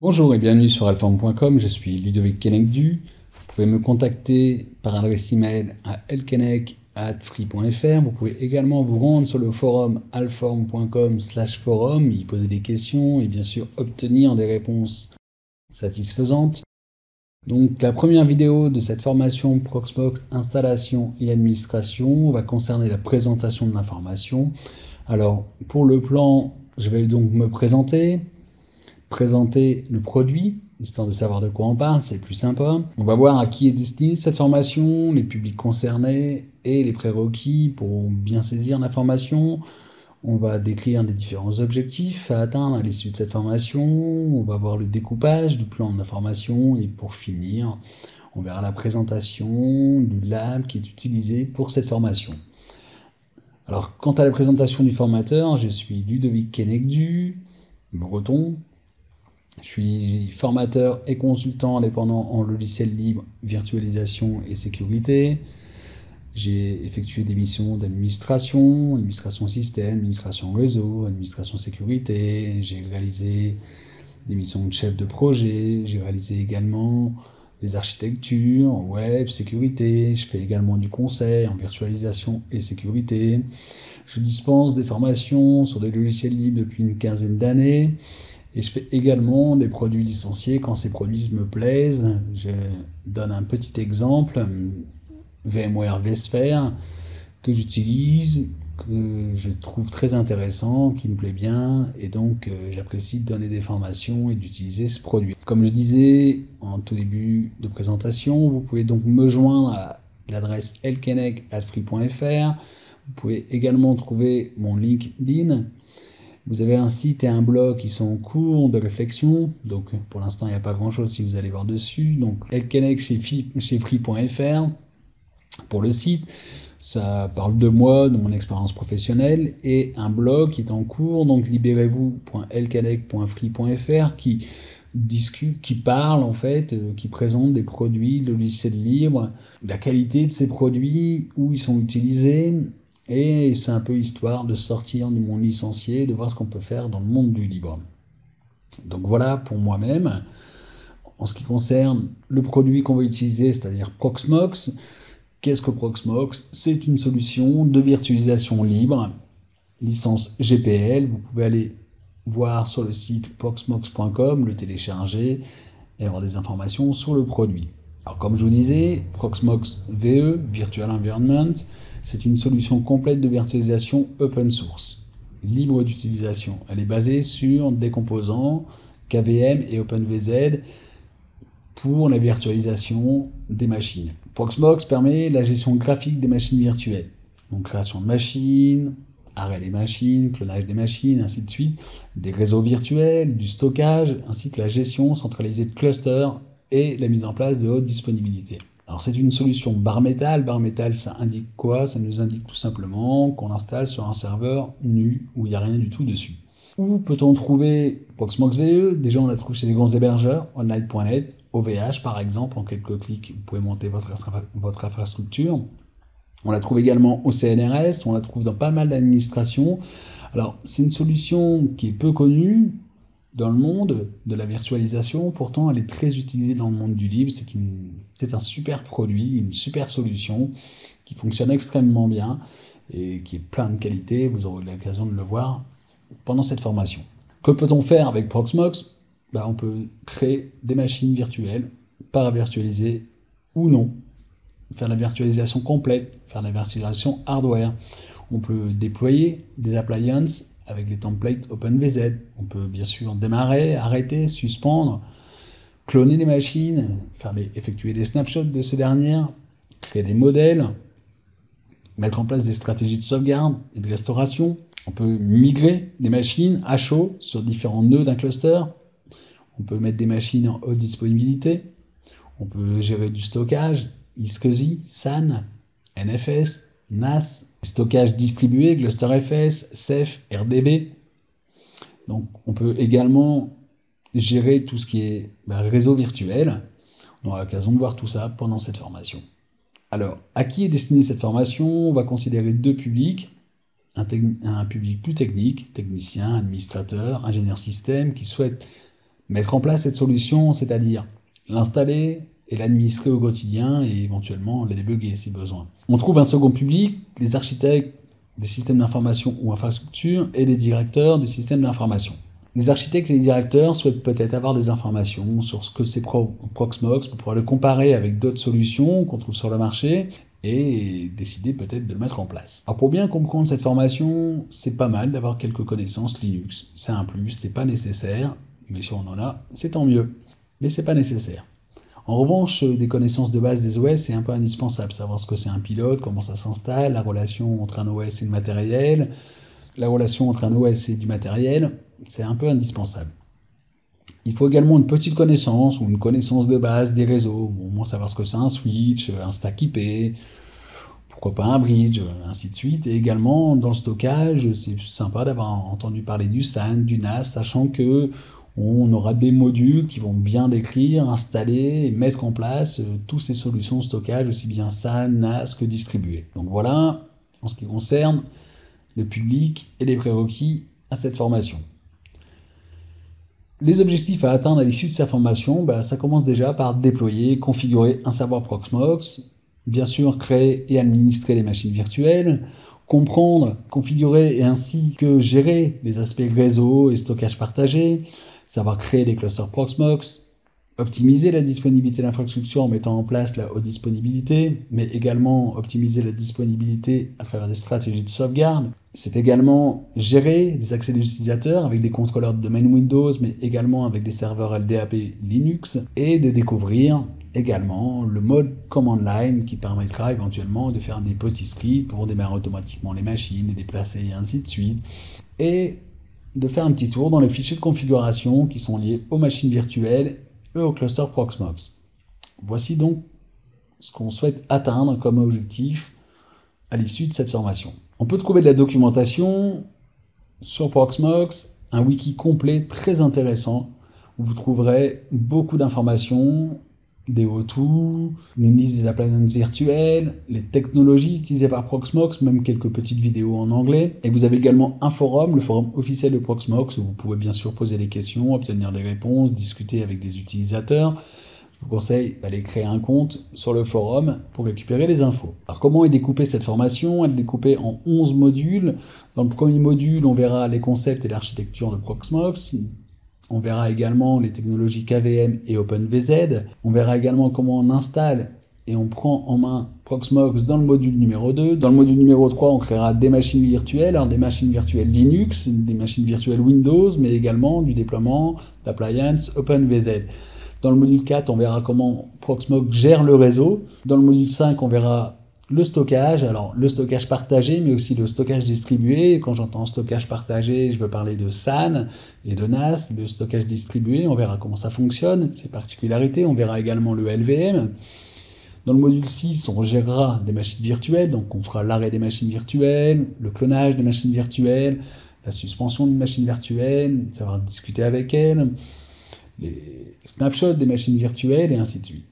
Bonjour et bienvenue sur alform.com, je suis Ludovic Kenekdu. Vous pouvez me contacter par adresse email à elkenek@free.fr. Vous pouvez également vous rendre sur le forum alform.com/forum, y poser des questions et bien sûr obtenir des réponses satisfaisantes. Donc la première vidéo de cette formation Proxmox installation et administration va concerner la présentation de l'information. Alors pour le plan, je vais donc me présenter le produit, histoire de savoir de quoi on parle, c'est plus sympa. On va voir à qui est destinée cette formation, les publics concernés et les prérequis pour bien saisir l'information. On va décrire les différents objectifs à atteindre à l'issue de cette formation. On va voir le découpage du plan de la formation et pour finir, on verra la présentation du lab qui est utilisé pour cette formation. Alors, quant à la présentation du formateur, je suis Ludovic Kenekdu, breton. Je suis formateur et consultant indépendant en logiciel libre, virtualisation et sécurité. J'ai effectué des missions d'administration, administration système, administration réseau, administration sécurité. J'ai réalisé des missions de chef de projet. J'ai réalisé également des architectures, web, sécurité. Je fais également du conseil en virtualisation et sécurité. Je dispense des formations sur des logiciels libres depuis une quinzaine d'années. Et je fais également des produits licenciés quand ces produits me plaisent. Je donne un petit exemple, VMware vSphere, que j'utilise, que je trouve très intéressant, qui me plaît bien, et donc j'apprécie de donner des formations et d'utiliser ce produit. Comme je disais en tout début de présentation, vous pouvez donc me joindre à l'adresse elkenek@free.fr. Vous pouvez également trouver mon LinkedIn. Vous avez un site et un blog qui sont en cours de réflexion, donc pour l'instant il n'y a pas grand chose si vous allez voir dessus. Donc elkenek chez free.fr pour le site, ça parle de moi, de mon expérience professionnelle, et un blog qui est en cours, donc libérez-vous.elkenek.free.fr qui discute, qui parle en fait, qui présente des produits, de logiciels libres, la qualité de ces produits, où ils sont utilisés. Et c'est un peu histoire de sortir du monde licencié, de voir ce qu'on peut faire dans le monde du libre. Donc voilà pour moi-même. En ce qui concerne le produit qu'on va utiliser, c'est-à-dire Proxmox. Qu'est-ce que Proxmox? C'est une solution de virtualisation libre, licence GPL. Vous pouvez aller voir sur le site proxmox.com, le télécharger et avoir des informations sur le produit. Alors comme je vous disais, Proxmox VE, Virtual Environment, c'est une solution complète de virtualisation open source, libre d'utilisation. Elle est basée sur des composants KVM et OpenVZ pour la virtualisation des machines. Proxmox permet la gestion graphique des machines virtuelles, donc création de machines, arrêt des machines, clonage des machines, ainsi de suite, des réseaux virtuels, du stockage, ainsi que la gestion centralisée de clusters et la mise en place de haute disponibilité. Alors c'est une solution bare metal. Bare metal, ça indique quoi? Ça nous indique tout simplement qu'on l'installe sur un serveur nu où il n'y a rien du tout dessus. Où peut-on trouver Proxmox VE? Déjà on la trouve chez les grands hébergeurs, online.net, OVH par exemple, en quelques clics vous pouvez monter votre infrastructure. On la trouve également au CNRS, on la trouve dans pas mal d'administrations. Alors c'est une solution qui est peu connue dans le monde de la virtualisation, pourtant elle est très utilisée dans le monde du libre. C'est un super produit, une super solution qui fonctionne extrêmement bien et qui est plein de qualité. Vous aurez l'occasion de le voir pendant cette formation. Que peut-on faire avec Proxmox? On peut créer des machines virtuelles, paravirtualisées ou non, faire la virtualisation complète, faire la virtualisation hardware. On peut déployer des appliances avec les templates OpenVZ. On peut bien sûr démarrer, arrêter, suspendre, cloner les machines, effectuer des snapshots de ces dernières, créer des modèles, mettre en place des stratégies de sauvegarde et de restauration. On peut migrer des machines à chaud sur différents nœuds d'un cluster. On peut mettre des machines en haute disponibilité. On peut gérer du stockage, iSCSI, SAN, NFS, NAS, stockage distribué, ClusterFS, Ceph, RDB. Donc on peut également gérer tout ce qui est réseau virtuel. On aura l'occasion de voir tout ça pendant cette formation. Alors, à qui est destinée cette formation? On va considérer deux publics. Un public plus technique, technicien, administrateur, ingénieur système, qui souhaite Mettre en place cette solution, c'est-à-dire l'installer et l'administrer au quotidien et éventuellement la débugger si besoin. On trouve un second public, les architectes des systèmes d'information ou infrastructures et les directeurs des systèmes d'information. Les architectes et les directeurs souhaitent peut-être avoir des informations sur ce que c'est Proxmox pour pouvoir le comparer avec d'autres solutions qu'on trouve sur le marché et décider peut-être de le mettre en place. Alors pour bien comprendre cette formation, c'est pas mal d'avoir quelques connaissances Linux. C'est un plus, c'est pas nécessaire, mais si on en a, c'est tant mieux. Mais c'est pas nécessaire. En revanche, des connaissances de base des OS, c'est un peu indispensable. Savoir ce que c'est un pilote, comment ça s'installe, la relation entre un OS et le matériel, la relation entre un OS et du matériel, c'est un peu indispensable. Il faut également une petite connaissance ou une connaissance de base des réseaux, au moins savoir ce que c'est un switch, un stack IP, pourquoi pas un bridge, ainsi de suite. Et également, dans le stockage, c'est sympa d'avoir entendu parler du SAN, du NAS, sachant que on aura des modules qui vont bien décrire, installer et mettre en place toutes ces solutions de stockage, aussi bien SAN, NAS que distribuées. Donc voilà, en ce qui concerne le public et les prérequis à cette formation. Les objectifs à atteindre à l'issue de sa formation, ça commence déjà par déployer, configurer un serveur Proxmox, bien sûr créer et administrer les machines virtuelles, comprendre, configurer et ainsi que gérer les aspects réseau et stockage partagé, savoir créer des clusters Proxmox, optimiser la disponibilité de l'infrastructure en mettant en place la haute disponibilité, mais également optimiser la disponibilité à travers des stratégies de sauvegarde. C'est également gérer des accès des utilisateurs avec des contrôleurs de domaine Windows, mais également avec des serveurs LDAP Linux, et de découvrir également le mode command line qui permettra éventuellement de faire des petits scripts pour démarrer automatiquement les machines, les déplacer et ainsi de suite. Et de faire un petit tour dans les fichiers de configuration qui sont liés aux machines virtuelles et au cluster Proxmox. Voici donc ce qu'on souhaite atteindre comme objectif à l'issue de cette formation. On peut trouver de la documentation sur Proxmox, un wiki complet très intéressant où vous trouverez beaucoup d'informations, des how-to, une liste des appliances virtuelles, les technologies utilisées par Proxmox, même quelques petites vidéos en anglais. Et vous avez également un forum, le forum officiel de Proxmox, où vous pouvez bien sûr poser des questions, obtenir des réponses, discuter avec des utilisateurs. Je vous conseille d'aller créer un compte sur le forum pour récupérer les infos. Alors comment est découpée cette formation? Elle est découpée en 11 modules. Dans le premier module, on verra les concepts et l'architecture de Proxmox. On verra également les technologies KVM et OpenVZ. On verra également comment on installe et on prend en main Proxmox dans le module numéro 2. Dans le module numéro 3, on créera des machines virtuelles, alors des machines virtuelles Linux, des machines virtuelles Windows, mais également du déploiement d'appliances OpenVZ. Dans le module 4, on verra comment Proxmox gère le réseau. Dans le module 5, on verra le stockage, alors le stockage partagé, mais aussi le stockage distribué. Quand j'entends stockage partagé, je veux parler de SAN et de NAS. Le stockage distribué, on verra comment ça fonctionne, ses particularités. On verra également le LVM. Dans le module 6, on gérera des machines virtuelles, donc on fera l'arrêt des machines virtuelles, le clonage des machines virtuelles, la suspension d'une machine virtuelle, savoir discuter avec elle, les snapshots des machines virtuelles et ainsi de suite.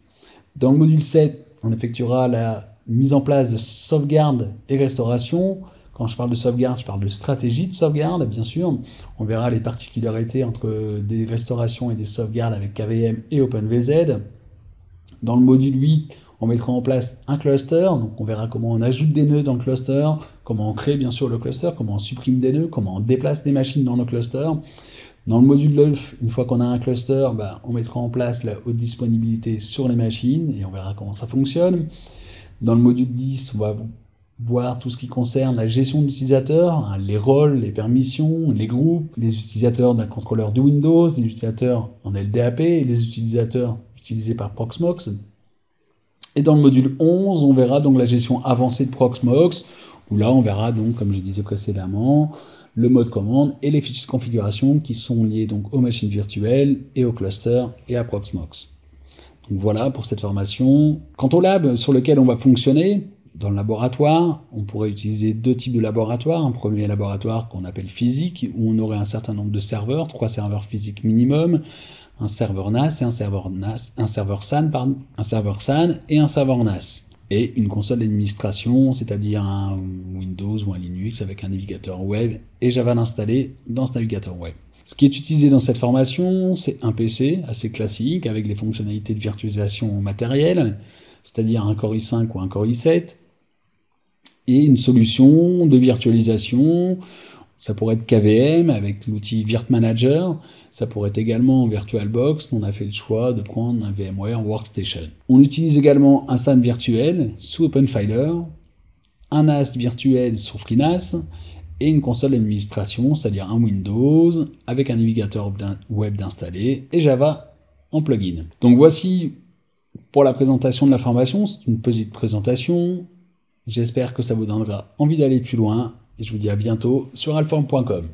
Dans le module 7, on effectuera la mise en place de sauvegarde et restauration. Quand je parle de sauvegarde, je parle de stratégie de sauvegarde, bien sûr. On verra les particularités entre des restaurations et des sauvegardes avec KVM et OpenVZ. Dans le module 8, on mettra en place un cluster. Donc on verra comment on ajoute des nœuds dans le cluster, comment on crée bien sûr le cluster, comment on supprime des nœuds, comment on déplace des machines dans le cluster. Dans le module 9, une fois qu'on a un cluster, on mettra en place la haute disponibilité sur les machines et on verra comment ça fonctionne. Dans le module 10, on va voir tout ce qui concerne la gestion d'utilisateurs, les rôles, les permissions, les groupes, les utilisateurs d'un contrôleur de Windows, les utilisateurs en LDAP et les utilisateurs utilisés par Proxmox. Et dans le module 11, on verra donc la gestion avancée de Proxmox, où là on verra donc, comme je disais précédemment, le mode commande et les fichiers de configuration qui sont liés donc aux machines virtuelles et au cluster et à Proxmox. Donc voilà pour cette formation. Quant au lab sur lequel on va fonctionner, dans le laboratoire, on pourrait utiliser deux types de laboratoires. Un premier laboratoire qu'on appelle physique, où on aurait un certain nombre de serveurs, 3 serveurs physiques minimum, un serveur NAS et un serveur SAN et un serveur NAS. et une console d'administration, c'est-à-dire un Windows ou un Linux avec un navigateur web et Java installé dans ce navigateur web. Ce qui est utilisé dans cette formation, c'est un PC assez classique avec les fonctionnalités de virtualisation matérielle, c'est-à-dire un Core i5 ou un Core i7, et une solution de virtualisation. Ça pourrait être KVM avec l'outil Virt Manager, ça pourrait être également VirtualBox. On a fait le choix de prendre un VMware Workstation. On utilise également un SAN virtuel sous OpenFiler, un NAS virtuel sous FreeNAS et une console d'administration, c'est-à-dire un Windows avec un navigateur web d'installer et Java en plugin. Donc voici pour la présentation de la formation. C'est une petite présentation. J'espère que ça vous donnera envie d'aller plus loin et je vous dis à bientôt sur alform.com.